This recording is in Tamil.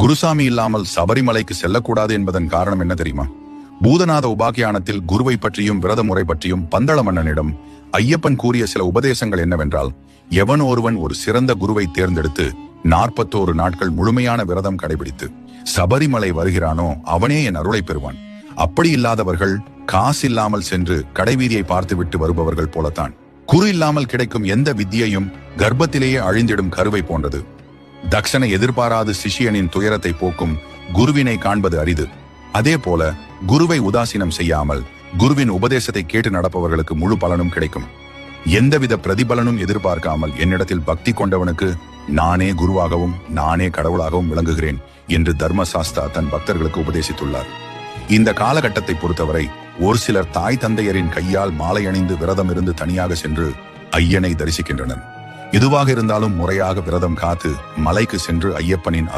குருசாமி இல்லாமல் சபரிமலைக்கு செல்லக்கூடாது என்பதன் காரணம் என்ன தெரியுமா? பூதநாத உபாக்கியானத்தில் குருவை பற்றியும் விரத முறை பற்றியும் பந்தள மன்னனிடம் ஐயப்பன் கூறிய சில உபதேசங்கள் என்னவென்றால், எவன் ஒருவன் ஒரு சிறந்த குருவை தேர்ந்தெடுத்து 41 நாட்கள் முழுமையான விரதம் கடைபிடித்து சபரிமலை வருகிறானோ அவனே என் அருளை பெறுவான். அப்படி இல்லாதவர்கள் காசில்லாமல் சென்று கடைவீதியை பார்த்துவிட்டு வருபவர்கள் போலத்தான். குரு இல்லாமல் கிடைக்கும் எந்த வித்தியையும் கர்ப்பத்திலேயே அழிந்திடும் கருவை போன்றது. தக்ஷனை எதிர்பாராது சிஷியனின் துயரத்தை போக்கும் குருவினை காண்பது அரிது. அதே போல குருவை உதாசீனம் செய்யாமல் குருவின் உபதேசத்தை கேட்டு நடப்பவர்களுக்கு முழு பலனும் கிடைக்கும். எந்தவித பிரதிபலனும் எதிர்பார்க்காமல் என்னிடத்தில் பக்தி கொண்டவனுக்கு நானே குருவாகவும் நானே கடவுளாகவும் விளங்குகிறேன் என்று தர்மசாஸ்தா தன் பக்தர்களுக்கு உபதேசித்துள்ளார். இந்த காலகட்டத்தை பொறுத்தவரை ஒரு சிலர் தாய் தந்தையரின் கையால் மாலை அணிந்து விரதம் இருந்து தனியாக சென்று ஐயனை தரிசிக்கின்றனர். எதுவாக இருந்தாலும் முறையாக விரதம் காத்து மலைக்கு சென்று ஐயப்பனின்